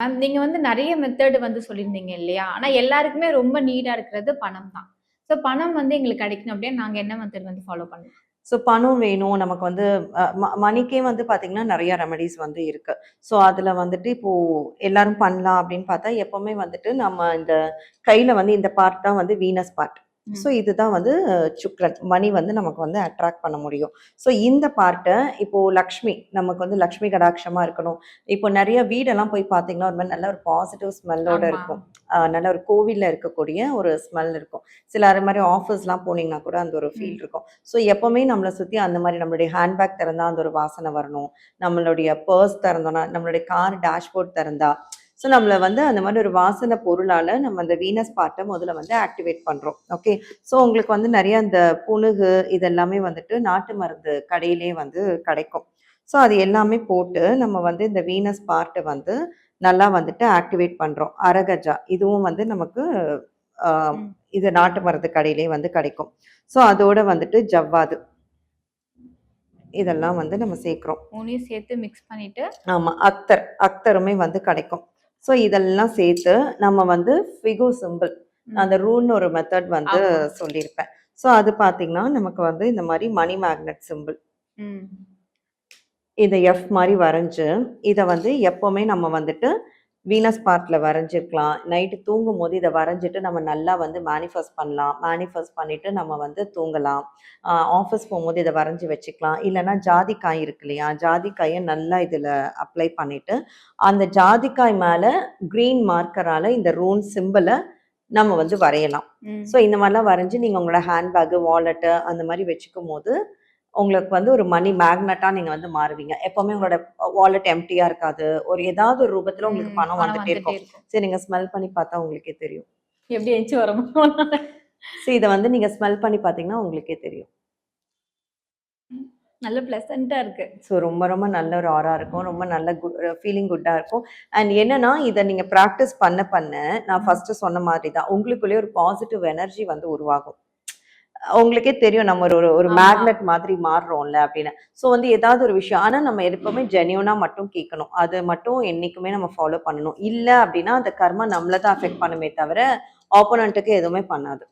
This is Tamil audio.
நீங்க வந்து நெறைய மெத்தட் வந்து சொல்லியிருந்தீங்க இல்லையா? ஆனா எல்லாருக்குமே ரொம்ப நீடா இருக்கிறது பணம் தான். ஸோ பணம் வந்து எங்களுக்கு கிடைக்கணும் அப்டின்னா, நாங்க என்ன மெத்தட் வந்து ஃபாலோ பண்ணணும்? ஸோ பணம் வேணும். நமக்கு வந்து மணிக்கே வந்து பார்த்தீங்கன்னா, நெறைய ரெமெடிஸ் வந்து இருக்கு. ஸோ அதுல வந்துட்டு இப்போ எல்லாரும் பண்ணலாம் அப்படின்னு பார்த்தா, எப்பவுமே வந்துட்டு நம்ம இந்த கையில வந்து இந்த பார்ட் தான் வந்து வீனஸ் பார்ட். ஸோ ம். இதுதான் வந்து சுக்ரன். மணி வந்து நமக்கு வந்து அட்ராக்ட் பண்ண முடியும். ஸோ இந்த பார்ட்ட இப்போ லக்ஷ்மி, நமக்கு வந்து லக்ஷ்மி கடாட்சமா இருக்கணும். இப்போ நெறைய வீடெல்லாம் போய் பார்த்தீங்கன்னா, ஒரு மாரி நல்ல ஒரு பாசிட்டிவ் ஸ்மெல்லோட ஆமா. இருக்கும். நல்ல ஒரு கோவில்ல இருக்கக்கூடிய ஒரு ஸ்மெல் இருக்கும். சில அது மாரி ஆஃபீஸ்லாம் போனீங்கன்னா கூட அந்த ஒரு ஃபீல் ம். இருக்கும். ஸோ எப்பவுமே நம்மள சுத்தி அந்த மாரி நம்மளுடைய ஹேண்ட்பேக் திறந்தா அந்த ஒரு வாசனை வரணும். நம்மளுடைய பர்ஸ் திறந்தோம்னா, நம்மளுடைய கார் டேஷ்போர்ட் திறந்தா, ஸோ நம்மள வந்து அந்த மாரி ஒரு வாசனை பொருளால நம்ம அந்த வீனஸ் பார்ட்ட முதல்ல வந்து ஆக்டிவேட் பண்றோம். ஓகே. ஸோ உங்களுக்கு வந்து நெறைய அந்த புனுகு இதெல்லாமே வந்துட்டு நாட்டு மருந்து கடையிலேயே வந்து கிடைக்கும். ஸோ அது எல்லாமே போட்டு நம்ம வந்து இந்த வீனஸ் பார்ட்ட வந்து நல்லா வந்துட்டு ஆக்டிவேட் பண்றோம். அரகஜா இதுவும் வந்து நமக்கு அ ம். இது நாட்டு மருந்து கடையிலேயே வந்து கிடைக்கும். ஸோ அதோட வந்துட்டு ஜவ்வாது. இதெல்லாம் வந்து நம்ம சேர்க்கிறோம். 3யும் சேர்த்து மிக்ஸ் பண்ணிட்டு ஆமா. அக்தருமே வந்து கிடைக்கும். ஸோ இதெல்லாம் சேர்த்து நம்ம வந்து ஃபிகு சிம்பிள். அந்த ம். ரூல்னு ஒரு மெத்தட் வந்து ஆமா. சொல்லியிருப்பேன். ஸோ அது பார்த்தீங்கன்னா, நமக்கு வந்து இந்த மாரி மணி மேக்னெட் சிம்பிள். ம். இத எஃப் மாரி வரைஞ்சு, இத வந்து எப்பவுமே நம்ம வந்துட்டு வீனஸ் பார்ட்ல வரைஞ்சிருக்கலாம். நைட்டு தூங்கும்போது இத வரைஞ்சிட்டு நம்ம நல்லா வந்து மேனிஃபெஸ்ட் பண்ணலாம். மேனிஃபெஸ்ட் பண்ணிட்டு நம்ம வந்து தூங்கலாம். ஆஃபீஸ் போம்போது இத வரைஞ்சு வச்சுக்கலாம். இல்லன்னா ஜாதிக்காய் இருக்கு இல்லையா? ஜாதிக்காய நல்லா இதுல அப்ளை பண்ணிட்டு, அந்த ஜாதிக்காய் மேல கிரீன் மார்க்கரால இந்த ரூன் சிம்பல நம்ம வந்து வரையலாம். ம். ஸோ இந்த மாரிலாம் வரைஞ்சு நீங்க உங்களோட ஹேண்ட் பேக், வாலெட்டு அந்த மாரி வச்சுக்கும்போது, உங்களுக்கு வந்து ஒரு மணி மேக்னெட்டா நீங்க வந்து மாறுவீங்க. எப்பவுமே உங்களோட வாலெட் எம்ப்டியா இருக்காது. ஒரு ஏதாவது ஒரு ரூபத்துல உங்களுக்கு ம். பணம் பணம் வந்துட்டே வந்துட்டே இருக்கும். இருக்கும். சரி நீங்க ஸ்மெல் பண்ணி பார்த்தா உங்களுக்கே தெரியும். எப்படி எந்திச்சு வரோமோ இத வந்து நீங்க ஸ்மெல் பண்ணி பார்த்தீங்கன்னா உங்களுக்கே தெரியும். நல்ல பிளசன்ட்டா இருக்கு. ஸோ ரொம்ப ரொம்ப நல்ல ஒரு ஆரா இருக்கும். ரொம்ப நல்ல ஃபீலிங் குட்டா இருக்கும். அண்ட் என்னன்னா, இத நீங்க பிராக்டிஸ் பண்ண பண்ண நான் ம். ஃபர்ஸ்ட்டு சொன்ன மாதிரி தான். உங்களுக்குள்ளேயே ஒரு பாசிட்டிவ் எனர்ஜி வந்து உருவாகும். உங்களுக்கே தெரியும் நம்ம ஒரு ஒரு ஒரு ஆமா. மேக்னெட் மாதிரி மாறுறோம்ல அப்படின்னு. ஸோ வந்து ஏதாவது ஒரு விஷயம் ஆனா நம்ம எப்பவுமே ஜென்யூனா மட்டும் கேட்கணும். அது மட்டும் என்னைக்குமே நம்ம ஃபாலோ பண்ணணும். இல்ல அப்படின்னா அந்த கர்மா நம்மள தான் அஃபெக்ட் பண்ணுமே தவிர, ஆப்போனன்ட்க்கு எதுவுமே பண்ணாது.